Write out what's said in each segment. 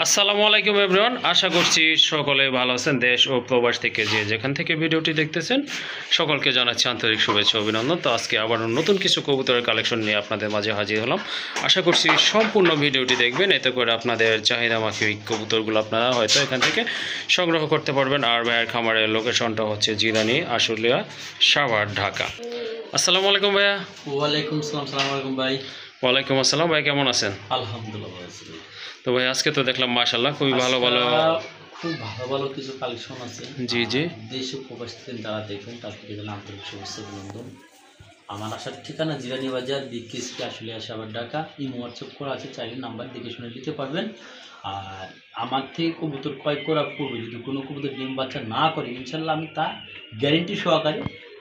আসসালামু আলাইকুম এভরিওয়ান, আশা করছি সকলে ভালো আছেন। দেশ ও প্রবাস থেকে যে যেখান থেকে ভিডিওটি দেখতেছেন সকলকে জানাচ্ছি আন্তরিক শুভেচ্ছা অভিনন্দন। তো আজকে আবার নতুন কিছু কবুতরের কালেকশন নিয়ে আপনাদের মাঝে হাজির হলাম। আশা করছি সম্পূর্ণ ভিডিওটি দেখবেন, এতে করে আপনাদের চাহিদা মাফিক কবুতরগুলো আপনারা হয়তো এখান থেকে সংগ্রহ করতে পারবেন। আর ভাইয়ের খামারের লোকেশনটা হচ্ছে জিলানি, আশুলিয়া, সাভার, ঢাকা। আসসালামু আলাইকুম ভাইয়া। ওয়ালাইকুম আসসালাম। সালাম আলাইকুম ভাই। ওয়ালাইকুম আসসালাম ভাই, কেমন আছেন? আলহামদুলিল্লাহ ভালো আছি। তো ভাই আজকে তো দেখলাম মাশাআল্লাহ খুবই ভালো ভালো খুব ভালো ভালো কিছু কালেকশন আছে। জি জি, দেশ ও প্রবাস থেকে যারা দেখবেন তাদেরকে জানাই আন্তরিক শুভেচ্ছা অভিনন্দন। আমার আসার ঠিকানা জিরানি বাজার, BKSP, Ashulia, Savar, Dhaka. Imo WhatsApp করা আছে, চাইলে নাম্বার দেখে শুনে নিতে পারবেন। আর আমার থেকে কবুতর ক্রয় করার পূর্বে যদি কোনো কবুতর ডিম বাচ্চা না করে, ইনশাল্লাহ আমি তা গ্যারেন্টি সহকারে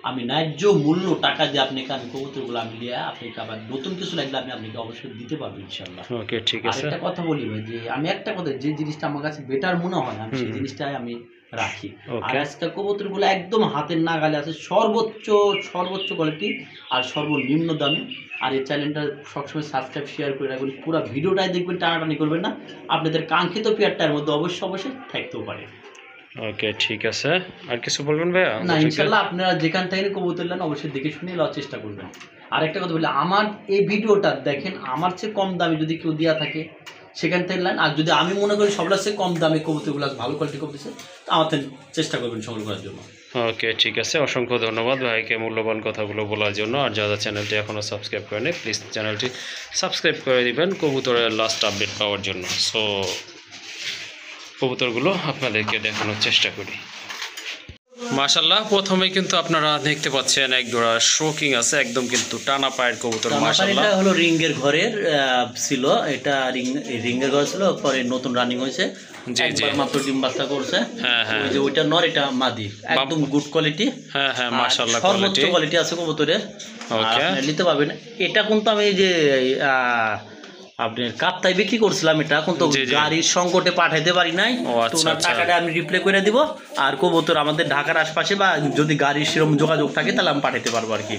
আমি ন্যায্য মূল্য টাকা দিয়ে আপনাকে আমি কবুতরগুলো আমি নিয়ে আপনাকে আবার নতুন কিছু লাগলে আমি আপনাকে অবশ্যই দিতে পারবো ইনশাল্লাহ। ওকে ঠিক আর আছে। একটা কথা বলি ভাই, যে আমি একটা কথা, যে জিনিসটা আমার কাছে বেটার মনে হয় আমি সেই জিনিসটাই আমি রাখি। আর আজকাল কবুতরগুলো একদম হাতের নাগালে আছে, সর্বোচ্চ সর্বোচ্চ কোয়ালিটি আর সর্বনিম্ন দামে। আর এই চ্যানেলটা সবসময় সাবস্ক্রাইব শেয়ার করে রাখবেন, পুরো ভিডিওটাই দেখবেন, টানাটানি করবেন না। আপনাদের কাঙ্ক্ষিত পেয়ারটার মধ্যে অবশ্যই থাকতেও পারে। ওকে ঠিক আছে, আর কিছু বলবেন ভাইয়া? না ইনশাল্লাহ আপনারা যেখান থেকে কবুতর নেন অবশ্যই দেখে শুনে নেওয়ার চেষ্টা করবেন। আর একটা কথা বলি, আমার এই ভিডিওটা দেখেন, আমার চেয়ে কম দামে যদি কেউ দেওয়া থাকে সেখান থেকে নেন। আর যদি আমি মনে করি সবার চেয়ে কম দামে কবুতরগুলো ভালো কোয়ালিটি কবুতর আমার থেকে চেষ্টা করবেন সংগ্রহ করার জন্য। ওকে ঠিক আছে, অসংখ্য ধন্যবাদ ভাইকে মূল্যবান কথাগুলো বলার জন্য। আর যারা চ্যানেলটি এখনও সাবস্ক্রাইব করেনি প্লিজ চ্যানেলটি সাবস্ক্রাইব করে দিবেন কবুতরের লাস্ট আপডেট পাওয়ার জন্য। সো কবুতরগুলো আপনাদেরকে দেখানোর চেষ্টা করি। মাশাআল্লাহ, প্রথমেই কিন্তু আপনারা দেখতে পাচ্ছেন এক জোড়া শোকিং আছে, একদম কিন্তু টানা পায়ের কবুতর। মাশাআল্লাহ, এটা হলো রিঙ্গের ঘরের ছিল, এটা রিঙ্গের ঘর ছিল, পরে নতুন রানিং হয়েছে। একবার মাত্র ডিম বাচ্চা করছে। হ্যাঁ হ্যাঁ, যে ওইটা নর, এটা মাদি, একদম গুড কোয়ালিটি। হ্যাঁ হ্যাঁ মাশাআল্লাহ, সর্বোচ্চ কোয়ালিটি আছে কবুতরের। ওকে নিতে পারবেন। এটা কিন্তু আমি যে আপনার কাপ্তায় বিক্রি করছিলাম, এটা কিন্তু গাড়ির সংকটে পাঠাইতে পারি নাই। তো ওনার টাকাটা আমি রিপ্লে করে দিব। আর কবুতর আমাদের ঢাকার আশপাশে বা যদি গাড়ির সেরকম যোগাযোগ থাকে তাহলে আমি পাঠাইতে পারবো আর কি।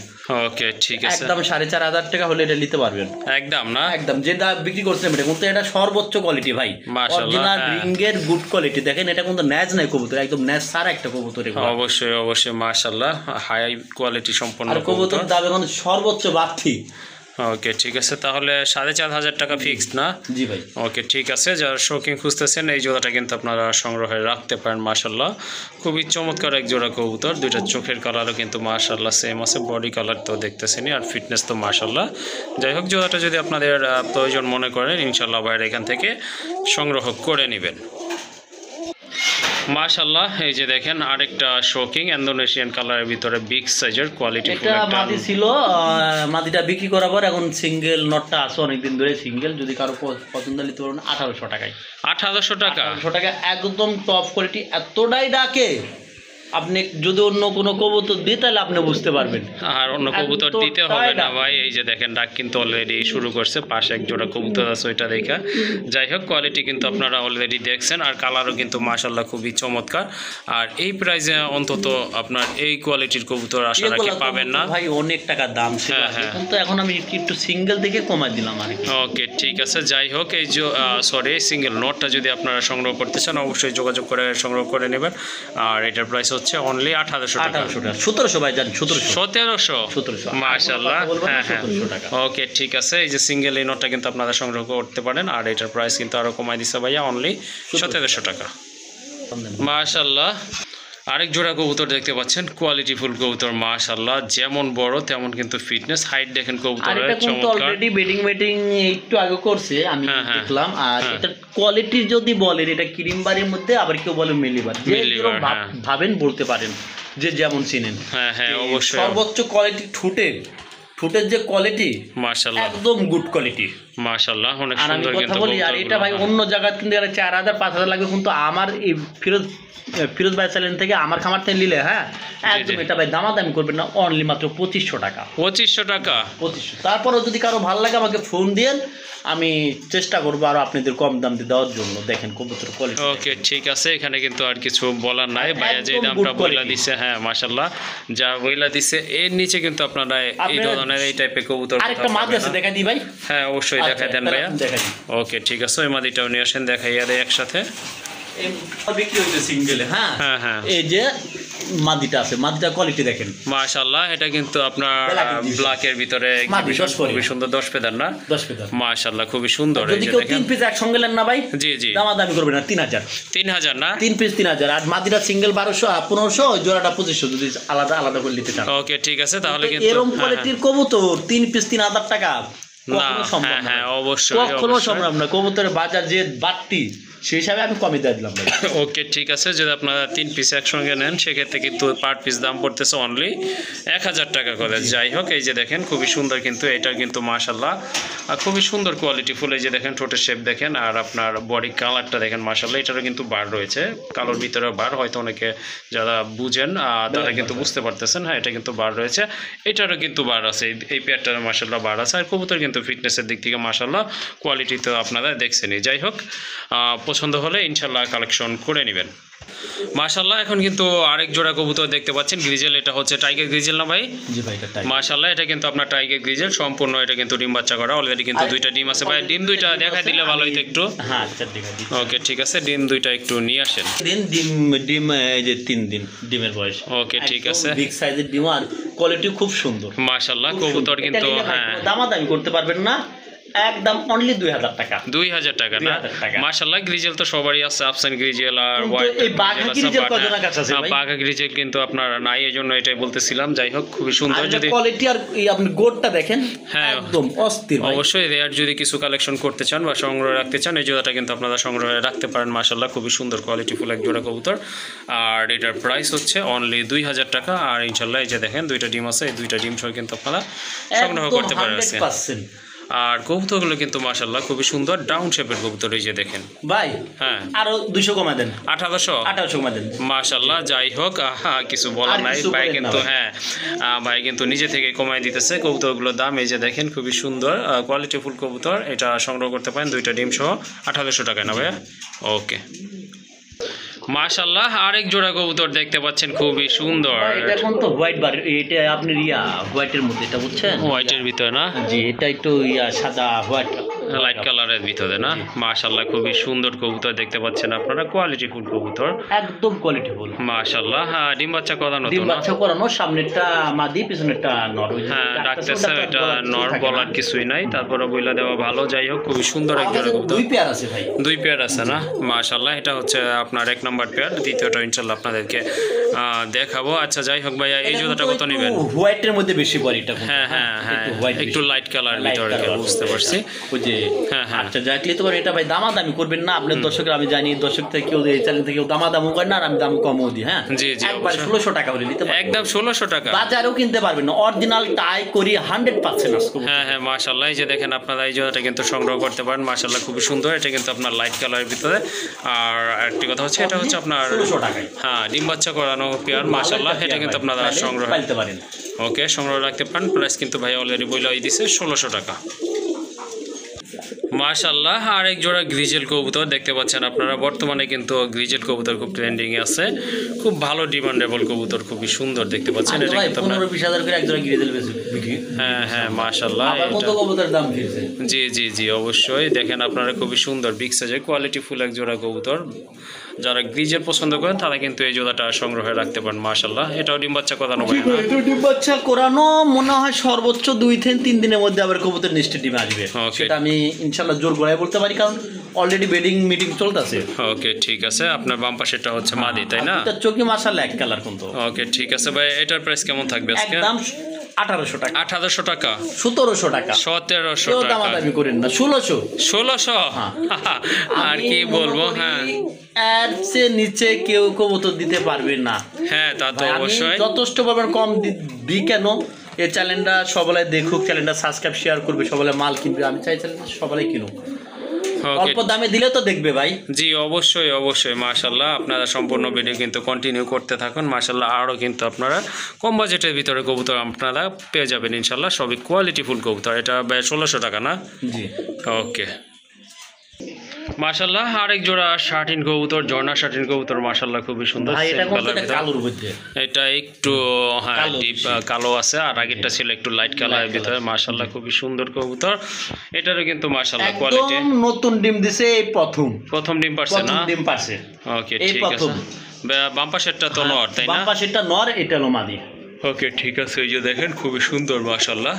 ওকে ঠিক আছে, একদম 4,500 টাকা হলে এটা নিতে পারবেন। একদম না, একদম যে দাম বিক্রি করছিলাম এটা কিন্তু এটা সর্বোচ্চ কোয়ালিটি ভাই, অরিজিনাল রিঙ্গের গুড কোয়ালিটি। দেখেন এটা কিন্তু ন্যাজ নাই কবুতর, একদম ন্যাজ সারা একটা কবুতর। অবশ্যই অবশ্যই মাশাআল্লাহ, হাই কোয়ালিটি সম্পন্ন কবুতর। দাম এখন সর্বোচ্চ বাড়তি। ওকে ঠিক আছে, তাহলে 4,500 টাকা ফিক্সড না? জি ভাই। ওকে ঠিক আছে, যারা শৌখিন খুঁজতেছেন এই জোড়াটা কিন্তু আপনারা সংগ্রহে রাখতে পারেন। মাশাআল্লাহ, খুবই চমৎকার এক জোড়া কবুতর। দুইটা চোখের কালারও কিন্তু মাশাআল্লাহ সেম আছে, বডি কালার তো দেখতেছেনই, আর ফিটনেস তো মাশাআল্লাহ। যাই হোক, জোড়াটা যদি আপনাদের প্রয়োজন মনে করেন ইনশাআল্লাহ বাইরে এখান থেকে সংগ্রহ করে নেবেন। মাশাআল্লাহ, এই যে দেখেন আরেকটা শোকিং ইন্দোনেশিয়ান কালারের ভিতরে বিগ সাইজের কোয়ালিটি। এটা মাদি ছিল, মাদিটা বিক্রি করার পর এখন সিঙ্গেল নটটা আছে অনেকদিন ধরে সিঙ্গেল। যদি কারো পছন্দ নিতে পারেন 1800 টাকায়। 1800 টাকা? 1800 টাকা, একদম টপ কোয়ালিটি। এতটাই ডাকে, আপনি যদি অন্য কোনো কবুতর দিই তাহলে আপনি বুঝতে পারবেন। আর অন্য কবুতর দিতে হবে না ভাই, এই যে দেখেন ডাক কিন্তু অলরেডি শুরু করছে। পাশে এক জোড়া কবুতর আছে ওইটা দেখা। যাই হোক, কোয়ালিটি কিন্তু আপনারা অলরেডি দেখছেন, আর কালারও কিন্তু মাশাআল্লাহ খুবই চমৎকার। আর এই প্রাইসে অন্তত আপনার এই কোয়ালিটির কবুতর আশা রাখি পাবেন না ভাই, অনেক টাকা দাম ছিল। কিন্তু এখন আমি একটু সিঙ্গেল থেকে কমাই দিলাম আর কি। ওকে ঠিক আছে, যাই হোক, এই যে সরি সিঙ্গেল নটটা যদি আপনারা সংগ্রহ করতে চান অবশ্যই যোগাযোগ করে সংগ্রহ করে নেবেন। আর এটার প্রাইস হচ্ছে অনলি 1800 টাকা। 1700 ভাই, জান 1700 মাশাআল্লাহ। হ্যাঁ হ্যাঁ, ওকে ঠিক আছে, এই যে সিঙ্গেল এই নটটা কিন্তু আপনারা সংগ্রহ করতে পারেন। আর এটার প্রাইস কিন্তু আরো কমাই দিছে ভাইয়া, অনলি 1700 টাকা। মাশাআল্লাহ, আরেক জোড়া কবুতর দেখতে পাচ্ছেন, কোয়ালিটি ফুল কবুতর মাশাআল্লাহ, যেমন বড় তেমন কিন্তু ফিটনেস, হাইট দেখেন কবুতরের চমৎকার। অলরেডি বেডিং একটু আগে করছে আমি দেখলাম। আর এটা কোয়ালিটি যদি বলেন, এটা ক্রিমবারের মধ্যে, আবার কেউ বলে মিলিবার, যে ভাবেন বলতে পারেন, যে যেমন চিনেন। হ্যাঁ হ্যাঁ অবশ্যই, সর্বোচ্চ কোয়ালিটি ঠুটের যে কোয়ালিটি মাশাআল্লাহ, একদম গুড কোয়ালিটি মাশাআল্লাহ, অনেক সুন্দর। কিন্তু বলি, আর এটা ভাই অন্য জায়গা কিন্তু 4,000-5,000 লাগবে, কিন্তু আমার এই ফিরোজ ভাই চ্যানেল থেকে আমার খামার থেকে নিলে হ্যাঁ একদম এটা ভাই দামাদামি করবেন না, অনলি মাত্র 2500 টাকা। 2500 টাকা? 2500। তারপরেও যদি কারো ভালো লাগে আমাকে ফোন দিন, আমি চেষ্টা করবো আরো আপনাদের কম দাম দিয়ে দেওয়ার জন্য। দেখেন কবুতর কোয়ালিটি। ওকে ঠিক আছে, এখানে কিন্তু আর কিছু বলার নাই, ভাইয়া যে একদম দামটা good বইলা quality। দিছে, হ্যাঁ মাশাআল্লাহ যা বইলা দিছে এর নিচে কিন্তু আপনারা এই আপনারা ধরনের এই টাইপের কবুতর আরেকটা কোথাও মাদি পাবেন আছে, না। দেখা দিই ভাই। হ্যাঁ অবশ্যই দেখাই দেন ভাইয়া। দেখা দিই। ওকে ঠিক আছে, ওই মাদিটাও নিয়ে আসেন, দেখাইয়া দেয় একসাথে। এই বিক্রি হইতে সিঙ্গেলে, হ্যাঁ হ্যাঁ হ্যাঁ এই যে মাদিটা আছে, মাদিটা কোয়ালিটি দেখেন। মাশাআল্লাহ, এটা কিন্তু আপনার Black এর দিকে। ব্ল্যাকের ভিতরে মাদি, 10 করে। খুবই সুন্দর 10 ফেদার না, 10 ফেদার। মাশাআল্লাহ খুবই সুন্দর। এই যদি যে কেউ দেখেন 3 পিস একসঙ্গে নেন না ভাই, জি জি দামাদামি করবে না, 3000। 3000 না। 3 পিস 3000, আর মাদিটা সিঙ্গেল 1200 আর 1500, ওই জোড়াটা 2500 যদি আলাদা আলাদা করে নিতে চান। ওকে ঠিক আছে, তাহলে কিন্তু এরকম হ্যাঁ, কোয়ালিটির কবুতর 3 পিস 3000 টাকা না কখনো সম্ভব হ্যাঁ না হ্যাঁ ভাই। অবশ্যই কখনো অবশ্যই। সম্ভব না। কবুতরের বাজার যে বাড়তি, সেই হিসাবে আমি কমে দিয়ে দিলাম ভাই। ওকে ঠিক আছে, যদি আপনারা 3 পিস একসঙ্গে নেন সেক্ষেত্রে কিন্তু পার পিস দাম পড়তেছে অনলি 1000 টাকা করে। যাই হোক, এই যে দেখেন খুবই সুন্দর, কিন্তু এটা কিন্তু মাশাআল্লাহ খুবই সুন্দর কোয়ালিটি ফুল। এই যে দেখেন ঠোঁটের শেপ দেখেন, আর আপনার বডি কালারটা দেখেন মাশাআল্লাহ। এটারও কিন্তু বার রয়েছে, কালোর ভিতরে বার, হয়তো অনেকে যারা বুঝেন তারা কিন্তু বুঝতে পারতেছেন। হ্যাঁ এটা কিন্তু বার রয়েছে, এটারও কিন্তু বার আছে, এই পেয়ারটার মাশাআল্লাহ বার আছে। আর কবুতর কিন্তু ফিটনেসের দিক থেকে মাশাআল্লাহ কোয়ালিটি তো আপনারা দেখছেনই। যাই হোক, পছন্দ হলে ইনশাল্লাহ কালেকশন করে নেবেন। মাশাআল্লাহ, এখন কিন্তু আরেক জোড়া কবুতর দেখতে পাচ্ছেন, গ্রিজেল। এটা হচ্ছে টাইগার গ্রিজেল না ভাই? জি ভাই, এটা টাইগার। মাশাআল্লাহ, এটা কিন্তু আপনার টাইগার গ্রিজেল সম্পূর্ণ। এটা কিন্তু ডিম বাচ্চা করা অলরেডি, কিন্তু আর 2টা ডিম আছে ভাই। ডিম 2টা দেখা দিলে ভালো হতো একটু। হ্যাঁ আচ্ছা দেখা দিই। ওকে ঠিক আছে, ডিম 2টা একটু নিয়ে আসেন। ডিম ডিম এই যে 3 দিন ডিমের বয়স। ওকে ঠিক আছে, বিগ সাইজের ডিম, আর কোয়ালিটি খুব সুন্দর। মাশাআল্লাহ কবুতর কিন্তু হ্যাঁ দামাদামি করতে পারবেন না, একদম অনলি 2000 টাকা। 2000 টাকা না? 2000 টাকা। মাশাআল্লাহ, গ্রিজেল তো সবারই আছে, আফসান গ্রিজেল আর কিন্তু হোয়াইট এই বাঘা গ্রিজেল কজনের কাছে আছে ভাই? বাঘা গ্রিজেল কিন্তু আপনার নাই, এই জন্য এটাই বলতেছিলাম। যাই হোক, খুবই সুন্দর। যদি কোয়ালিটি আর এই আপনি গোটটা দেখেন, হ্যাঁ, একদম অস্থির ভাই। অবশ্যই রেয়ার যদি কিছু কালেকশন করতে চান বা সংগ্রহ রাখতে চান, এই জোড়াটা কিন্তু আপনারা সংগ্রহে রাখতে পারেন। মাশাআল্লাহ খুবই সুন্দর কোয়ালিটি ফুল এক জোড়া কবুতর, আর এটার প্রাইস হচ্ছে অনলি 2000 টাকা। আর ইনশাল্লাহ এই যে দেখেন 2টা ডিম আছে, এই 2টা ডিম সহ কিন্তু আপনারা সংগ্রহ একদম করতে পারেন। 100%। আর কবুতরগুলো কিন্তু মাশাআল্লাহ খুবই সুন্দর, ডাউন শেপের কবুতর। এই যে দেখেন ভাই হ্যাঁ, আরো 200 কমা দেন, 1800 কমা দেন। মাশাআল্লাহ। যাই হোক, কিছু বলার আর নাই, কিছু ভাই বলেন না কিন্তু ভাই। হ্যাঁ ভাই কিন্তু নিজে থেকে কমাই দিতেছে কবুতরগুলোর দাম। এই যে দেখেন খুবই সুন্দর কোয়ালিটি ফুল কবুতর, এটা সংগ্রহ করতে পারেন 2টা ডিম সহ 1800 টাকা না ভাইয়া? ওকে মাশাআল্লাহ, আরেক জোড়া কবুতর দেখতে পাচ্ছেন, খুবই সুন্দর। ভাই, এটা এখন তো হোয়াইট বার, এটা আপনি হোয়াইটের মধ্যে, এটা বুঝছেন? হোয়াইটের ভিতরে না, জি, এটা একটু সাদা হোয়াইট, লাইট কালারের ভিতরে না? মাশাআল্লাহ খুবই সুন্দর কবুতর দেখতে পাচ্ছেন আপনারা, কোয়ালিটি ফুল কবুতর একদম কোয়ালিটি ফুল। মাশাআল্লাহ। হ্যাঁ ডিম বাচ্চা করানো তো ডিম না? বাচ্চা করানো, সামনেরটা মাদি, পিছনেরটা নর। ওই যে হ্যাঁ ডাকতেছে, ডাকতেছে, ওটা এটা বলার কিছু নর, থাকে না। বলার কিছুই নাই, তারপরে বইলা দেওয়া ভালো। যাই হোক, খুবই সুন্দর এক জোড়া কবুতর। 2 পেয়ার আছে ভাই। 2 পেয়ার আছে না? মাশাআল্লাহ, এটা হচ্ছে আপনার 1 নাম্বার পেয়ার, দ্বিতীয়টা ইনশাআল্লাহ আপনাদেরকে দেখাবো। আচ্ছা যাই হোক ভাইয়া, এই জোড়াটা কত নেবেন? হোয়াইটের মধ্যে বেশি পড়ে এটা। হ্যাঁ হ্যাঁ হ্যাঁ, একটু লাইট কালার ভিতরে, বুঝতে পারছি। ওই যে হ্যাঁ হ্যাঁ আচ্ছা যাকলে তো এটা ভাই দামাদামি করবেন না আপনার দর্শকরা। আমি জানি দর্শক থেকে কেউ এই চ্যানেল থেকে কেউ দামাদামি করে না, আর আমি দাম কমও দিই। হ্যাঁ জি জি, একবার অবশ্যই। 1600 টাকা হলে নিতে পারবেন, একদম 1600 টাকা। বাজারেও কিনতে পারবেন না। অরিজিনাল টাই করি 100% আসবে। হ্যাঁ হ্যাঁ মাশাআল্লাহ, এই যে দেখেন আপনারা এই জোড়াটা কিন্তু সংগ্রহ করতে পারেন। মাশাআল্লাহ খুবই সুন্দর, এটা কিন্তু আপনার লাইট কালারের ভিতরে। আর একটি কথা হচ্ছে, এটা হচ্ছে আপনার 1600 টাকায়। হ্যাঁ ডিম বাচ্চা করানো পেয়ার। মাশাআল্লাহ, এটা কিন্তু আপনারা সংগ্রহ পাইতে পারেন। ওকে সংগ্রহ রাখতে পারেন। প্রাইস কিন্তু ভাই অলরেডি বইলাই দিছে 1600 টাকা। মাশাআল্লাহ, আরেক জোড়া গ্রিজেল কবুতর দেখতে পাচ্ছেন আপনারা। বর্তমানে কিন্তু গ্রিজেল কবুতর খুব ট্রেন্ডিং এ আছে, খুব ভালো ডিমান্ডেবল কবুতর, খুবই সুন্দর দেখতে পাচ্ছেন। এটা কিন্তু আপনার 15-20 হাজার করে একজোড়া গ্রিজেল বিক্রি। হ্যাঁ হ্যাঁ মাশাআল্লাহ, আবার কত এটা কবুতরের দাম ফিরছে। জি জি জি অবশ্যই। দেখেন আপনারা খুবই সুন্দর বিগ সাইজের কোয়ালিটি ফুল এক জোড়া কবুতর। যারা গ্রিজের পছন্দ করেন তারা কিন্তু এই জোড়াটা সংগ্রহে রাখতে পারেন। মাশাআল্লাহ, এটাও ডিম বাচ্চা করানো ভাই না? এটা ডিম বাচ্চা করানো, মনে হয় সর্বোচ্চ 2-3 দিনের মধ্যে আবার কবুতর নিশ্চিত ডিমে আসবে। Okay. সেটা আমি ইনশাআল্লাহ জোর গলায় বলতে পারি, কারণ অলরেডি বেডিং মিটিং চলতেছে। ওকে ঠিক আছে, আপনার বাম পাশেরটা হচ্ছে মাদি তাই না? এটা চোখে মাশাআল্লাহ এক কালার কিন্তু। ওকে ঠিক আছে ভাই, এটার প্রাইস কেমন থাকবে আজকে? একদম 1800 টাকা, 1800 টাকা, 1700 টাকা, 1700 কেউ টাকা, দামাদামি করেন না, 1600। 1600 আর কি বলবো। হ্যাঁ এর চেয়ে নিচে কেউ কবুতর দিতে পারবে না। হ্যাঁ তা তো ভাই, আমি অবশ্যই। যথেষ্ট পরিমাণ কম দিই কেন, এই চ্যানেলটা সবাই দেখুক, চ্যানেলটা সাবস্ক্রাইব শেয়ার করবে, সবাই মাল কিনবে। আমি চাই চ্যানেলটা সবাই কিনুক। Okay. অল্প দামে দিলে তো দেখবে ভাই। জি অবশ্যই অবশ্যই মাশাল্লাহ, আপনারা সম্পূর্ণ ভিডিও কিন্তু কন্টিনিউ করতে থাকুন। মাশাল্লাহ আরও কিন্তু আপনারা কম বাজেটের ভিতরে কবুতর আপনারা পেয়ে যাবেন ইনশাল্লাহ, সবই কোয়ালিটিফুল কবুতর। এটা 1600 টাকা না? জি ওকে মাশাল্লাহ, আরেক জোড়া শার্টিন কবুতর, ঝর্ণা শার্টিন কবুতর মাশাল্লাহ খুবই সুন্দর। ভাই এটা Same কোনটা? colour এটা কালোর মধ্যে। এটা একটু হ্যাঁ কালো ডিপ বেশি। কালো আছে, আর আগেরটা ছিল একটু লাইট কালারের ভিতরে। মাশাল্লাহ খুবই সুন্দর কবুতর, এটারও কিন্তু মাশাল্লাহ কোয়ালিটি। একদম নতুন ডিম দিছে এই প্রথম ডিম পারছে না? ডিম পারছে। ওকে এই ঠিক প্রথম। আছে। বাম পাশেরটা তো নর তাই না? বাম পাশেরটা নর, এটা হলো মাদি। ওকে ঠিক আছে, এই যে দেখেন খুবই সুন্দর মাশাল্লাহ।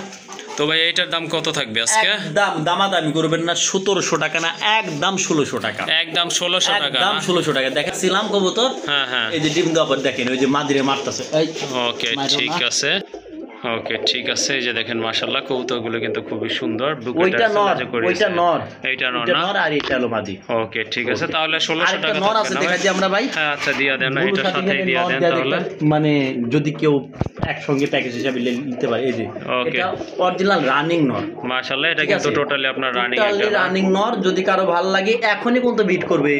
তো ভাই এইটার দাম কত থাকবে আজকে? একদম দামাদামি করবেন না, 1700 টাকা না, একদম 1600 টাকা। একদম 1600 টাকা একদম না? 1600 টাকা। দেখাচ্ছিলাম কবুতর, হ্যাঁ হ্যাঁ এই যে ডিম দেওয়ার দেখেন, ওই যে মাদিরে মারতেছে। ওকে ঠিক আছে। ওকে ঠিক আছে, এই যে দেখেন মাশাল্লাহ কবুতরগুলো কিন্তু খুবই সুন্দর। ওইটা নর, ওইটা নর, এইটা নর এটা না? নর আর এটা হলো মাদি। ওকে ঠিক আছে, তাহলে 1600 আরেকটা টাকা নর থাকবে আছে, না দেখাচ্ছি ভাই? আমরা ভাই। হ্যাঁ আচ্ছা দিয়া দেন না, ব্লু এটার শার্টিং সাথেই এর দিয়া নর দেন দেয়া তাহলে। দেখতে, মানে যদি কেউ একসঙ্গে প্যাকেজ হিসাবে নিতে পারে। এই যে Okay. এটা অরিজিনাল রানিং নর। মাশাল্লাহ এটা ঠিক কিন্তু আছে? টোটালি আপনার রানিং টোটালি একটা না? রানিং নর। যদি কারো ভালো লাগে এখনই কিন্তু বিট করবে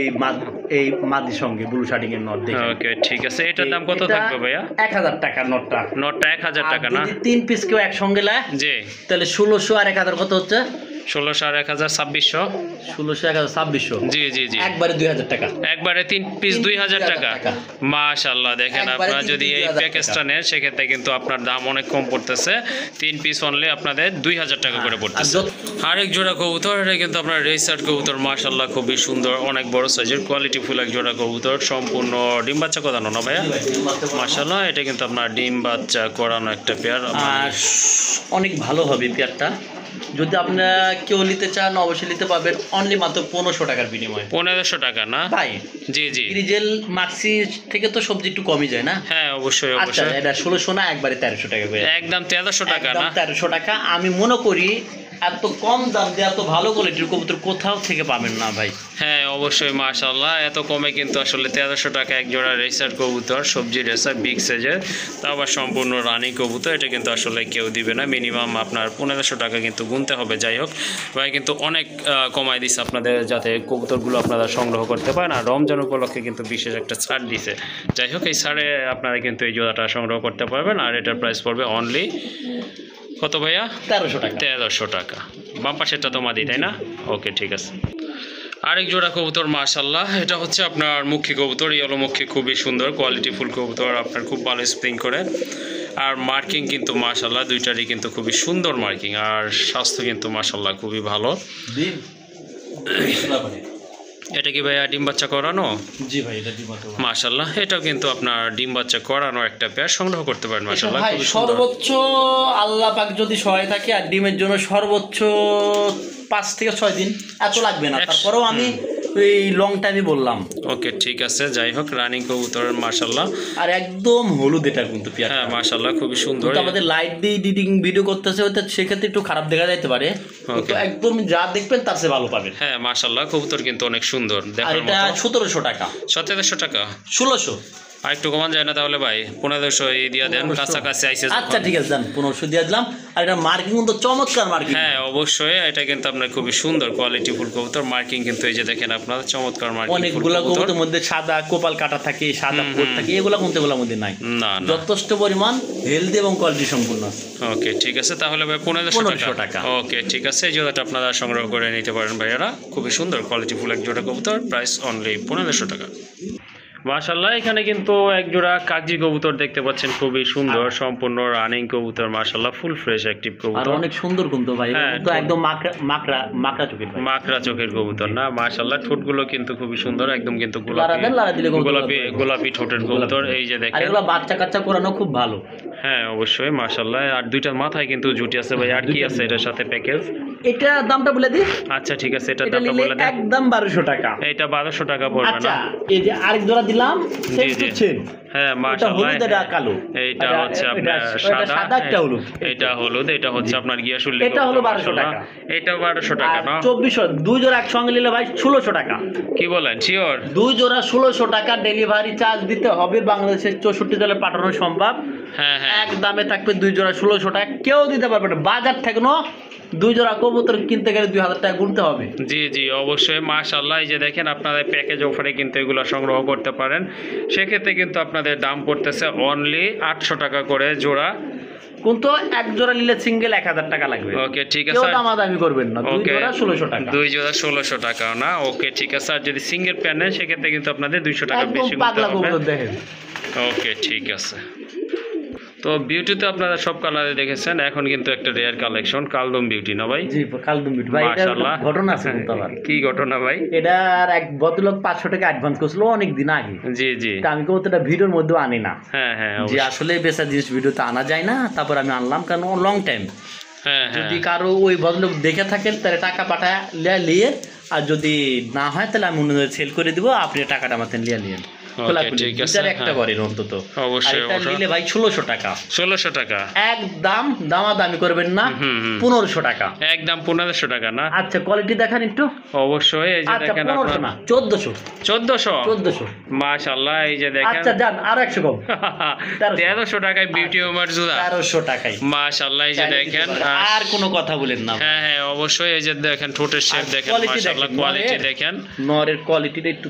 এই মাদির সঙ্গে ব্লু শার্টিং এর নর দেখে। ওকে ঠিক আছে, এটার দাম কত এটা থাকবে ভাইয়া? 1000 টাকা নরটা। নটটা 1000 আর টাকা না? যদি 3 পিস কেউ একসঙ্গে নেয় জি তাহলে 1600 আর 1000 কত হচ্ছে? 1600 আর 1000 2600। 1600 1000 2600। জি জি জি একবারে 2000 টাকা। একবারে 3 পিস 2000 টাকা। 2000 টাকা। মাশাআল্লাহ দেখেন, একবারে আপনারা 3 যদি পিস এই 2000 প্যাকেজটা নেন সেক্ষেত্রে কিন্তু আপনার দাম অনেক কম পড়তেছে। 3 পিস অনলি আপনাদের 2000 টাকা করে আর পড়তেছে। যত- আরেক জোড়া কবুতর, এটা কিন্তু আপনার রেসার কবুতর মাশাআল্লাহ খুবই সুন্দর, অনেক বড় সাইজের কোয়ালিটি ফুল এক জোড়া কবুতর, সম্পূর্ণ ডিম বাচ্চা করানো না ভাইয়া? মাশাআল্লাহ এটা কিন্তু আপনার ডিম বাচ্চা করানো একটা পেয়ার। আর অনেক ভালো হবে পেয়ারটা। যদি আপনারা কেউ নিতে চান অবশ্যই নিতে পারবেন, অনলি মাত্র 1500 টাকার বিনিময়ে। 1500 টাকা না? ভাই জি জি গ্রিজেল মাক্সি থেকে তো সবজি একটু কমই যায় না? হ্যাঁ অবশ্যই আচ্ছা অবশ্যই। এটা 1600 না, একবারে 1300 টাকা করে। একদম 1300 টাকা একদম না? 1300 টাকা। আমি মনে করি এত কম দাম দিয়ে এত ভালো কোয়ালিটির কবুতর কোথাও থেকে পাবেন না ভাই। হ্যাঁ অবশ্যই মাশাআল্লাহ, এত কমে কিন্তু আসলে 1300 টাকা এক জোড়া রেসার কবুতর, সবজি রেসার বিগ সাইজের, তাও আবার সম্পূর্ণ রানী কবুতর, এটা কিন্তু আসলে কেউ দিবে না। মিনিমাম আপনার 1500 টাকা কিন্তু গুনতে হবে। যাই হোক ভাই কিন্তু অনেক কমায় দিছে আপনাদের, যাতে কবুতরগুলো আপনারা সংগ্রহ করতে পারেন। আর রমজান উপলক্ষে কিন্তু বিশেষ একটা ছাড় দিছে। যাই হোক এই ছাড়ে আপনারা কিন্তু এই জোড়াটা সংগ্রহ করতে পারবেন। আর এটার প্রাইস পড়বে অনলি কত ভাইয়া? 1300 টাকা। 1300 টাকা। বাম পাশেরটা তো মাদি তাই না? ওকে ঠিক আছে। আরেক জোড়া কবুতর মাশাআল্লাহ, এটা হচ্ছে আপনার মুখী কবুতর, ইয়েলো মুখী, খুবই সুন্দর কোয়ালিটি ফুল কবুতর, আপনার খুব ভালো স্প্রিং করে। আর মার্কিং কিন্তু মাশাআল্লাহ দুইটারই কিন্তু খুবই সুন্দর মার্কিং, আর স্বাস্থ্য কিন্তু মাশাআল্লাহ খুবই ভালো। ডিম এটা কি ভাইয়া ডিম বাচ্চা করানো? জি ভাই এটা ডিম আছে মাশাআল্লাহ এটাও কিন্তু আপনার ডিম বাচ্চা করানো একটা পেয়ার, সংগ্রহ করতে পারেন মাশাআল্লাহ ভাই। খুবই সুন্দর। সর্বোচ্চ আল্লাহ পাক যদি সহায় থাকে, আর ডিমের জন্য সর্বোচ্চ 5 থেকে 6 দিন, এত লাগবে না। তারপরেও আমি এই লং টাইমই বললাম। ওকে ঠিক আছে, যাই হোক রানিং কবুতর মাশাআল্লাহ। আর একদম হলুদ এটা কিন্তু পেয়ার। হ্যাঁ মাশাআল্লাহ খুবই সুন্দর। কিন্তু আমাদের লাইট দিয়ে এডিটিং ভিডিও করতেছে, ওটা সেক্ষেত্রে একটু খারাপ দেখা যাইতে পারে। তো একদম যা দেখবেন তার চেয়ে ভালো পাবেন। হ্যাঁ মাশাআল্লাহ কবুতর কিন্তু অনেক সুন্দর আর দেখার এটা মতো। 1700 টাকা। 1700 টাকা? 1600। আর একটু কমান যায় না তাহলে ভাই? 1500 দিয়া দেন, 1500 কাছাকাছি আইসে যখন। আচ্ছা ঠিক আছে, দেন 1500 দিয়ে দিলাম। আর এটা মার্কিং কিন্তু চমৎকার মার্কিং। হ্যাঁ অবশ্যই, এটা কিন্তু আপনার খুবই সুন্দর কোয়ালিটি ফুল কবুতর, মার্কিং কিন্তু এই যে দেখেন আপনার চমৎকার মার্কিং ফুল অনেকগুলা কবুতর। কবুতরের মধ্যে সাদা কোপাল কাটা থাকে, সাদা কোট থাকে, এগুলা কিন্তু এগুলোর মধ্যে নাই। না না যথেষ্ট পরিমাণ হেলদি এবং কোয়ালিটি সম্পূর্ণ আছে। ওকে ঠিক আছে, তাহলে ভাই 1500 1500 টাকা। টাকা। ওকে ঠিক আছে, এই জোড়াটা আপনারা সংগ্রহ করে নিতে পারেন ভাইয়ারা, খুবই সুন্দর কোয়ালিটি ফুল এক জোড়া কবুতর, প্রাইস অনলি 1500 টাকা। মাশাআল্লাহ এখানে কিন্তু এক জোড়া কাগজি কবুতর দেখতে পাচ্ছেন, খুবই সুন্দর সম্পূর্ণ রানিং কবুতর মাশাআল্লাহ, ফুল ফ্রেশ অ্যাক্টিভ আর কবুতর, অনেক সুন্দর কিন্তু ভাই, হ্যাঁ, তো একদম মাকড়া চোখের ভাই। মাকড়া চোখের কবুতর না? মাশাআল্লাহ ঠোঁটগুলো কিন্তু খুবই সুন্দর, একদম কিন্তু লারা দেন, লারা দিলে কবুতর গোলাপি ঠোঁটের কবুতর, এই যে আর দেখেন। এগুলা বাচ্চা কাচ্চা করানো খুব ভালো। হ্যাঁ অবশ্যই মাশাআল্লাহ। আর দুইটার মাথায় কিন্তু জুটি আছে ভাই, আর কি আছে এটার সাথে প্যাকেজ? এটা দামটা বলে দিই। আচ্ছা ঠিক আছে, এটার এটা দামটা নিলে বলে দেন। একদম 1200 টাকা। এটা 1200 টাকা পড়বে আচ্ছা না? এই যে আরেক জোড়া দিলাম, জি জি সেম হ্যাঁ এটা মাশাআল্লাহ হলুদ এটা কালো এইটা হচ্ছে আপনার সাদা একটা হলুদ এটা হলুদ এটা হচ্ছে আপনার গিয়াসুল এটা হলো 1200 টাকা এটা 1200 টাকা না 2400 দুই জোড়া একসঙ্গে নিলে ভাই 1600 টাকা কি বলেন শিওর দুই জোড়া 1600 টাকা ডেলিভারি চার্জ দিতে হবে বাংলাদেশের 64 জেলায় পাঠানো সম্ভব হ্যাঁ হ্যাঁ এক দামে থাকবে দুই জোড়া 1600 টাকা কেউ দিতে পারবে না বাজার থেকে না দুই জোড়া কবুতর কিনতে গেলে 2000 টাকা গুনতে হবে জি জি অবশ্যই মাশাআল্লাহ এই যে দেখেন আপনাদের প্যাকেজ অফারে কিন্তু এগুলো সংগ্রহ করতে পারেন সেক্ষেত্রে কিন্তু আপনাদের দাম পড়তেছে অনলি 800 টাকা করে জোড়া কিন্তু এক জোড়া নিলে সিঙ্গেল 1000 টাকা লাগবে ওকে ঠিক কেউ আছে দামাদামি করবেন না দুই ওকে জোড়া 1600 টাকা দুই জোড়া 1600 টাকা না ওকে ঠিক আছে আর যদি সিঙ্গেল প্যান নেন সেক্ষেত্রে কিন্তু আপনাদের 200 টাকা একদম বেশি গুনতে পাগলা হবে কবুতর দেখেন ওকে ঠিক আছে তো বিউটিতে আপনারা সব কালারে দেখেছেন এখন কিন্তু একটা রেয়ার কালেকশন কালদম বিউটি না ভাই জি কালদম বিট ভাই এটা মাশাআল্লাহ ঘটনা আছে কিন্তু আবার কি ঘটনা ভাই এটার এক ভদ্রলোক 500 টাকা অ্যাডভান্স করেছিল অনেক দিন আগে জি জি তা আমি কবুতরটা ভিডিওর মধ্যে আনি না হ্যাঁ হ্যাঁ যে অবশ্যই। আসলে বেচা জিনিস ভিডিওতে আনা যায় না তারপর আমি আনলাম কারণ লং টাইম হ্যাঁ হ্যাঁ যদি কারো ওই ভদ্রলোক দেখে থাকেন তাহলে টাকা পাঠায় লিয়ে আর যদি না হয় তাহলে আমি অন্যদের সেল করে দিব আপনি টাকাটা আমার থেকে লিয়ে নিন ঠিক আছে, একটা হ্যাঁ। করেন অন্তত অবশ্যই, আর এটা অবশ্যই। নিলে ভাই 1600 টাকা 1600 টাকা একদম দামাদামি করবেন না হুম, হুম। 1500 টাকা একদম 1500 টাকা না আচ্ছা কোয়ালিটি দেখান একটু অবশ্যই এই যে আচ্ছা দেখেন 1500 না 1400 1400 মাশাআল্লাহ এই যে দেখেন আচ্ছা যান আর 100 কম 1300 টাকায় বিউটি ওমার জুদা 1300 টাকাই মাশাআল্লাহ এই যে দেখেন আর কোনো কথা বলেন না হ্যাঁ হ্যাঁ অবশ্যই এই যে দেখেন ঠোঁটের শেপ আর দেখেন quality মাশাআল্লাহ দেখেন, কোয়ালিটি নরের। দেখেন নরের কোয়ালিটিটা একটু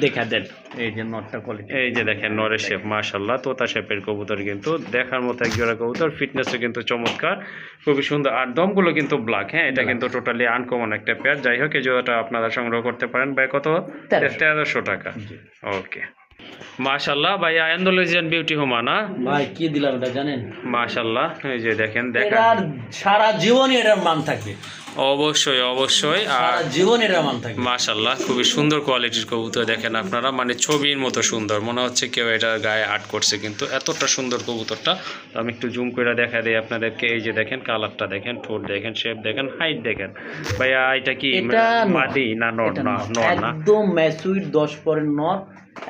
দেখা দেন এই যে নটটা কোয়ালিটি এই যে দেখেন নরের শেপ মাশাআল্লাহ তোতা শেপের কবুতর কিন্তু দেখার মতো এক জোড়া কবুতর ফিটনেসও কিন্তু চমৎকার খুবই সুন্দর আর দমগুলো কিন্তু ব্ল্যাক হ্যাঁ এটা কিন্তু টোটালি আনকমন একটা পেয়ার যাই হোক এই জোড়াটা আপনারা সংগ্রহ করতে পারেন ভাই কত 1300 টাকা ওকে মাশাআল্লাহ ভাই আন্দোলজিয়ান বিউটি হোমা না ভাই কি দিলাম এটা জানেন মাশাআল্লাহ এই যে দেখেন এটার সারা জীবনই এটার মান থাকবে অবশ্যই অবশ্যই আর সারা জীবন এটার মান থাকবে মাশাআল্লাহ খুবই সুন্দর কোয়ালিটির কবুতর দেখেন আপনারা মানে ছবির মতো সুন্দর মনে হচ্ছে কেউ এটা গায়ে আর্ট করছে কিন্তু এতটা সুন্দর কবুতরটা তো আমি একটু জুম করে দেখা দিই আপনাদেরকে এই যে দেখেন কালারটা দেখেন ঠোঁট দেখেন শেপ দেখেন হাইট দেখেন ভাইয়া এটা কি এটা মাদি না নর এটা না নর। নর না একদম ম্যাচুইড 10 পরের নর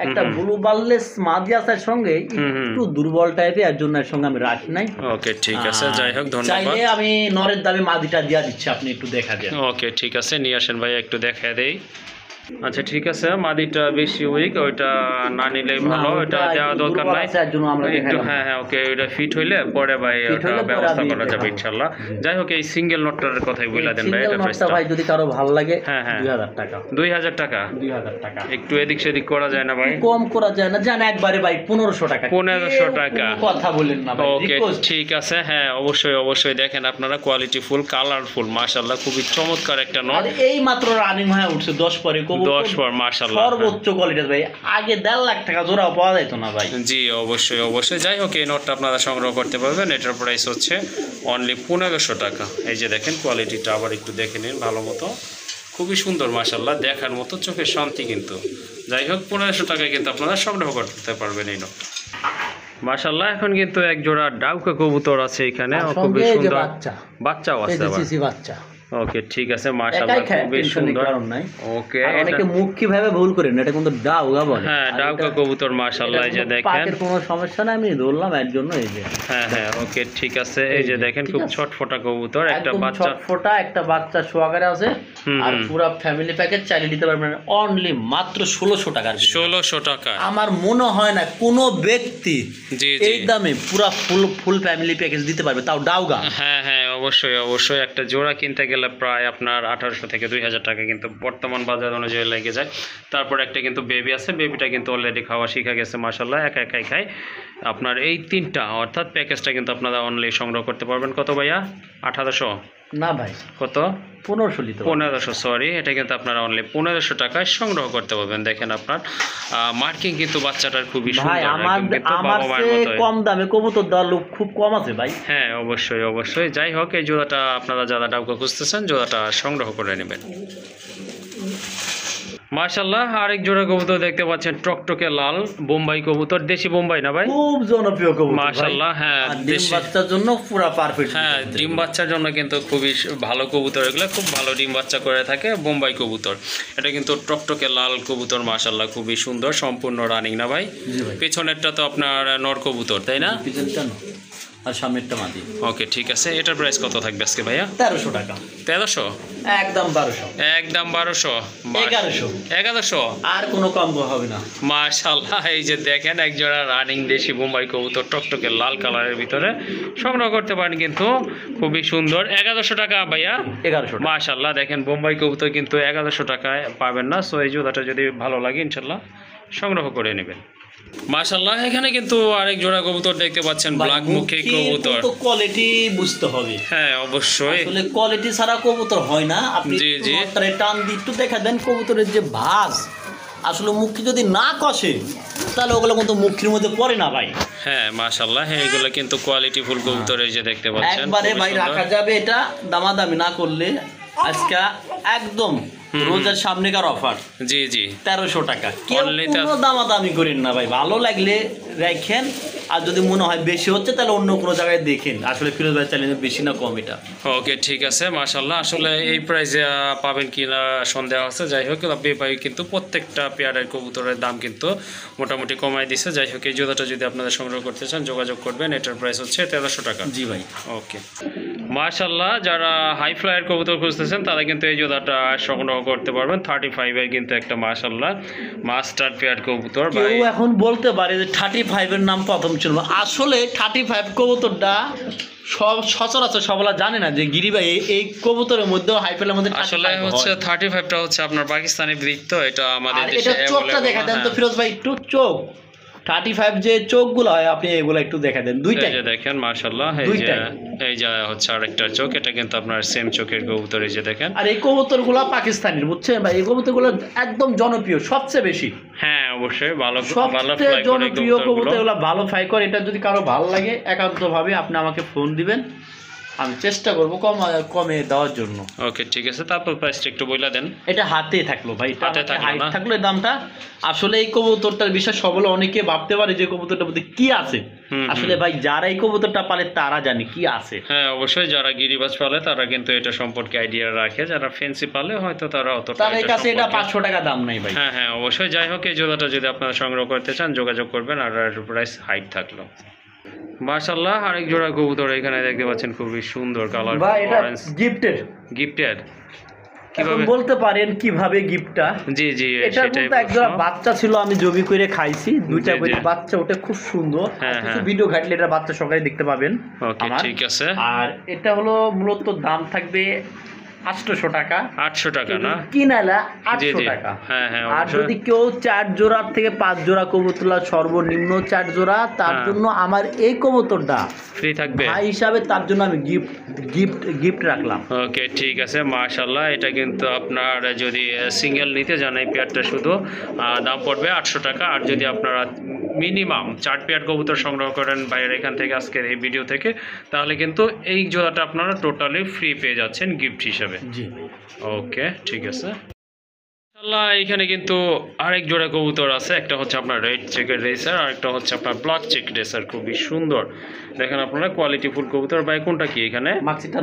একটা ব্লু বার্লেস মাদি আসার সঙ্গে একটু দুর্বল টাইপের এর জন্য এর সঙ্গে আমি রাখি নাই ওকে ঠিক আছে যাই হোক ধন্যবাদ চাইলে আমি নরের দামে মাদিটা দিয়া দিচ্ছি আপনি একটু দেখা দেন ওকে ঠিক আছে নিয়ে আসেন ভাই একটু দেখা দেই আচ্ছা ঠিক আছে মাদিটা বেশি উইক ওইটা না নিলেই ভালো এটা দেওয়া দরকার নাই একটু হ্যাঁ হ্যাঁ ওকে ওইটা ফিট হইলে পরে ভাই ওটা ব্যবস্থা করা যাবে ইনশাআল্লাহ যাই হোক এই সিঙ্গেল নটটার কথাই বলে দেন ভাই এটা প্রাইসটা ভাই যদি কারো ভালো লাগে হ্যাঁ হ্যাঁ 2000 টাকা 2000 টাকা 2000 টাকা একটু এদিক সেদিক করা যায় না ভাই কম করা যায় না জান একবারে ভাই 1500 টাকা 1500 টাকা কেউ কথা বলেন না ভাই ওকে ঠিক আছে হ্যাঁ অবশ্যই অবশ্যই দেখেন আপনারা কোয়ালিটি ফুল কালারফুল মাশাআল্লাহ খুবই চমৎকার একটা নট আর এই মাত্র রানিং হয়ে উঠছে 10 পরে 10 পর মাশাআল্লাহ সর্বোচ্চ কোয়ালিটির ভাই আগে 1.5 লাখ টাকা জোড়াও পাওয়া যেত না ভাই জি অবশ্যই অবশ্যই যাই হোক এই নোটটা আপনারা সংগ্রহ করতে পারবেন এটার প্রাইস হচ্ছে অনলি 1500 টাকা এই যে দেখেন কোয়ালিটিটা আবার একটু দেখে নিন ভালো মতো খুবই সুন্দর মাশাআল্লাহ দেখার মতো চোখের শান্তি কিন্তু যাই হোক 1500 টাকায় কিন্তু আপনারা সংগ্রহ করতে পারবেন এই নোট মাশাআল্লাহ এখন কিন্তু এক জোড়া ডাউকা কবুতর আছে এখানে খুবই সুন্দর বাচ্চাও আছে আবার বাচ্চা ওকে ঠিক আছে মাশাআল্লাহ খুবই সুন্দর ওকে অনেকে মুখ কিভাবে ভুল করেন এটা কিন্তু ডাউকা বলে হ্যাঁ ডাউকা কবুতর মাশাআল্লাহ এই যে দেখেন পাকের কোনো সমস্যা নাই আমি ধরলাম এর জন্য এই যে হ্যাঁ হ্যাঁ ওকে ঠিক আছে এই যে দেখেন খুব ছটফটা কবুতর একটা বাচ্চা ছটফটা একটা বাচ্চা সোয়াগারে আছে আর পুরো ফ্যামিলি প্যাকেজ চাইলে দিতে পারবেন অনলি মাত্র 1600 টাকা 1600 টাকা আমার মনে হয় না কোনো ব্যক্তি জি এই দামে পুরো ফুল ফ্যামিলি প্যাকেজ দিতে পারবে তাও ডাউগা হ্যাঁ হ্যাঁ অবশ্যই অবশ্যই একটা জোড়া কিনতে গেলে প্রায় আপনার 1800 থেকে 2000 টাকা কিন্তু বর্তমান বাজার অনুযায়ী লেগে যায় তারপর একটা কিন্তু বেবি আছে বেবিটা কিন্তু অলরেডি খাওয়া শিখে গেছে মাশাআল্লাহ একাই খায় আপনার এই তিনটা অর্থাৎ প্যাকেজটা কিন্তু আপনারা অনলি সংগ্রহ করতে পারবেন কত ভাইয়া 1800 না ভাই কত 1500 লিটার 1500 সরি এটা কিন্তু আপনারা অনলি 1500 টাকায় সংগ্রহ করতে পারবেন দেখেন আপনার মার্কিং কিন্তু বাচ্চাটার খুবই ভাই সুন্দর আমার কম দামে কবুতর দেওয়ার লোক খুব কম আছে ভাই হ্যাঁ অবশ্যই অবশ্যই যাই হোক এই জোড়াটা আপনারা যারা ডাউকা খুঁজতেছেন জোড়াটা সংগ্রহ করে নেবেন মাশাআল্লাহ আরেক জোড়া কবুতর দেখতে পাচ্ছেন টকটকে লাল বোম্বাই কবুতর, দেশি বোম্বাই না ভাই? খুব জনপ্রিয় কবুতর মাশাআল্লাহ। হ্যাঁ, ডিম দেশি বাচ্চার জন্য পুরো পারফেক্ট। হ্যাঁ, ডিম বাচ্চার জন্য কিন্তু খুবই ভালো কবুতর, এগুলো খুব ভালো ডিম বাচ্চা করে থাকে বোম্বাই কবুতর। এটা কিন্তু টকটকে লাল কবুতর, মাশাআল্লাহ খুবই সুন্দর, সম্পূর্ণ রানিং না ভাই? জি ভাই। পেছনেরটা তো আপনার নর কবুতর তাই না? পিছনটা না, আর সামনেরটা মাদি। ওকে ঠিক আছে, এটার প্রাইস কত থাকবে আজকে ভাইয়া? 1300 টাকা 1300? একদম 1200 একদম 1200? 1100 1100? আর কোনো কম হবে না। মাশাআল্লাহ এই যে দেখেন এক জোড়া রানিং দেশি বোম্বাই কবুতর টকটকে লাল কালারের ভিতরে সংগ্রহ করতে পারেন, কিন্তু খুবই সুন্দর। 1100 টাকা ভাইয়া? 1100 টাকা। মাশাআল্লাহ দেখেন বোম্বাই কবুতর কিন্তু 1100 টাকায় পাবেন না। সো এই জোড়াটা যদি ভালো লাগে ইনশাল্লাহ সংগ্রহ করে নেবেন। মাশাআল্লাহ এখানে কিন্তু আরেক জোড়া কবুতর দেখতে পাচ্ছেন, ব্ল্যাক মুখী কবুতর। তো কোয়ালিটি বুঝতে হবে। হ্যাঁ অবশ্যই, আসলে কোয়ালিটি ছাড়া কবুতর হয় না। আপনি জি, জি। নটটারে টান দিয়ে একটু দেখা দেন কবুতরের যে ভাঁজ, আসলে মুখি যদি না কষে তাহলে ওগুলো কিন্তু মুখির মধ্যে পড়ে না ভাই। হ্যাঁ মাশাআল্লাহ এগুলো কিন্তু কোয়ালিটি ফুল কবুতর, এই যে দেখতে পাচ্ছেন একবারে খুবই ভাই সুন্দর। রাখা যাবে, এটা দামাদামি না করলে আজকে একদম রোজার সামনেকার অফার জি জি 1300 টাকা। কেউ Only কোনো দামাদামি করেন না ভাই, ভালো লাগলে রাখেন, আর যদি মনে হয় বেশি হচ্ছে তাহলে অন্য কোনো জায়গায় দেখেন। আসলে ফিরোজ ভাই চ্যালেঞ্জে বেশি না কম এটা। ওকে ঠিক আছে মাশাআল্লাহ। আসলে এই প্রাইসে পাবেন কি না সন্দেহ আছে। যাই হোক আপনি ভাই কিন্তু প্রত্যেকটা পেয়ারের কবুতরের দাম কিন্তু মোটামুটি কমাই দিছে। যাই হোক এই জোড়াটা যদি আপনাদের সংগ্রহ করতে চান যোগাযোগ করবেন, এটার প্রাইস হচ্ছে 1300 টাকা। জি ভাই। ওকে মাশাআল্লাহ যারা হাই ফ্লায়ার কবুতর খুঁজতেছেন তারা কিন্তু এই জোড়াটা সংগ্রহ করতে পারবেন। 35 এর কিন্তু একটা মাশাআল্লাহ মাস্টার পেয়ার কবুতর ভাই। কেউ এখন বলতে পারে যে 35 এর নাম প্রথম শুনবো। আসলে 35 কবুতরটা সব সচরাচর সবলা জানে না যে গিরি ভাই এই কবুতরের মধ্যেও হাইফেলের মধ্যে আসলে 35 হচ্ছে হয়। 35টা হচ্ছে আপনার পাকিস্তানি ব্রিড, তো এটা আমাদের আর দেশে এটা চোখটা available দেখা দেন না। তো ফিরোজ ভাই, একটু চোখ 35 যে চোখগুলো হয় আপনি এগুলো একটু দেখা দেন, দুইটাই। এই যে দেখেন মাশাআল্লাহ এই যে হচ্ছে আরেকটা চোখ, এটা কিন্তু আপনার সেম চোখের কবুতর, এই যে দেখেন। আর এই কবুতরগুলো পাকিস্তানির, বুঝছেন ভাই? এই কবুতরগুলো একদম জনপ্রিয়, সবচেয়ে বেশি। হ্যাঁ অবশ্যই ভালো সবচেয়ে ফ্লাই করে জনপ্রিয় কবুতরগুলো। কবুতরগুলো ভালো ফ্লাই করে। এটা যদি কারো ভালো লাগে একান্তভাবে আপনি আমাকে ফোন দিবেন, আমি চেষ্টা করবো কমে দেওয়ার জন্য। ওকে ঠিক আছে, তারপর প্রাইসটা একটু বলে দেন। এটা হাতে থাকলো ভাই, হাতে থাকলো হাইট না? থাকলো এই দামটা। আসলে এই কবুতরটার বিষয় সবগুলো অনেকে ভাবতে পারে যে কবুতরটার মধ্যে কি আছে। আসলে ভাই যারা এই কবুতরটা পালে তারা জানে কি আছে। হ্যাঁ অবশ্যই যারা গিরিবাজ পালে তারা কিন্তু এটা সম্পর্কে আইডিয়া রাখে, যারা ফেন্সি পালে হয়তো তারা অতটা তার এটা কাছে এটা সম্পর্কে- 500 টাকা দাম নাই ভাই। হ্যাঁ হ্যাঁ অবশ্যই। যাই হোক এই জোড়াটা যদি আপনারা সংগ্রহ করতে চান যোগাযোগ করবেন। আর প্রাইস হাইট থাকলো। মাশাআল্লাহ আরেক জোড়া কবুতর এখানে দেখতে পাচ্ছেন, খুবই সুন্দর কালার, ভাই এটা অরেঞ্জ গিফটের। গিফটেড। এখন কিভাবে? বলতে পারেন কিভাবে গিফটটা। জি জি এটার সেটাই মধ্যে একজোড়া প্রশ্ন। বাচ্চা ছিল, আমি জবি করে খাইছি, দুইটা জি, করে জি। বাচ্চা, ওটা খুব সুন্দর। হ্যাঁ, কিছু হ্যাঁ। ভিডিও ঘাটলে এটা বাচ্চা সকালে দেখতে পাবেন ওকে আমার। ঠিক আছে। আর এটা হলো মূলত দাম থাকবে 800 টাকা। 800 টাকা না? কিনালা জি 800 জি টাকা। হ্যাঁ হ্যাঁ আর অবশ্যই। যদি কেউ 4 জোড়া থেকে 5 জোড়া কবুতর, সর্বনিম্ন 4 জোড়া, তার হ্যাঁ। জন্য আমার এই কবুতরটা ফ্রি থাকবে? ভাই হিসাবে তার জন্য আমি গিফট রাখলাম। ওকে ঠিক আছে মাশাআল্লাহ। এটা কিন্তু আপনার যদি সিঙ্গেল নিতে যান এই পেয়ারটা শুধু দাম পড়বে 800 টাকা। আর যদি আপনারা মিনিমাম 4 পেয়ার কবুতর সংগ্রহ করেন বাইরের এখান থেকে আজকের এই ভিডিও থেকে, তাহলে কিন্তু এই জোড়াটা আপনারা টোটালি ফ্রি পেয়ে যাচ্ছেন গিফট হিসাবে। জি। ওকে ঠিক আছে। মাশাআল্লাহ এখানে কিন্তু আরেক জোড়া কবুতর আছে, একটা হচ্ছে আপনার রেড চেকের রেসার আর একটা হচ্ছে আপনার ব্ল্যাক চেক রেসার, খুবই সুন্দর। দেখেন আপনারা কোয়ালিটি ফুল কবুতর। ভাই কোনটা কি এখানে? মাক্সিটা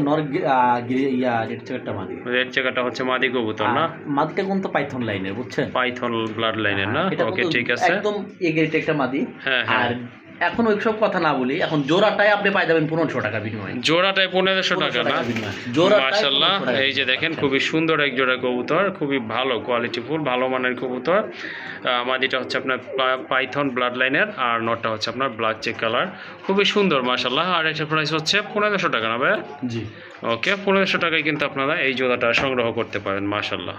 রেড চেকারটা মাদি। রেড চেকারটা হচ্ছে মাদি কবুতর না? মাদিটা কোন তো পাইথন লাইনের, বুঝছেন? পাইথন ব্লাড লাইনের না? এটা ওকে কিন্তু ঠিক আছে। একদম এগ্রেড একটা মাদি। হ্যাঁ, হ্যাঁ। আর এখন ওইসব কথা না বলি, এখন জোড়াটাই আপনি পাই যাবেন 1500 টাকা বিনিময়ে। জোড়াটায় 1500 টাকা না? জোড়াটাই মাশাআল্লাহ 1500 টাকা। এই যে দেখেন খুবই সুন্দর এক জোড়া কবুতর, খুবই ভালো কোয়ালিটি ফুল, ভালো মানের কবুতর। মাদিটা হচ্ছে আপনার পাইথন ব্লাড লাইনের আর নটটা হচ্ছে আপনার ব্ল্যাক চেক কালার, খুবই সুন্দর মাশাআল্লাহ। আর এটার প্রাইস হচ্ছে 1500 টাকা না ভাই? জি। ওকে 1500 টাকায় কিন্তু আপনারা এই জোড়াটা সংগ্রহ করতে পারেন মাশাআল্লাহ।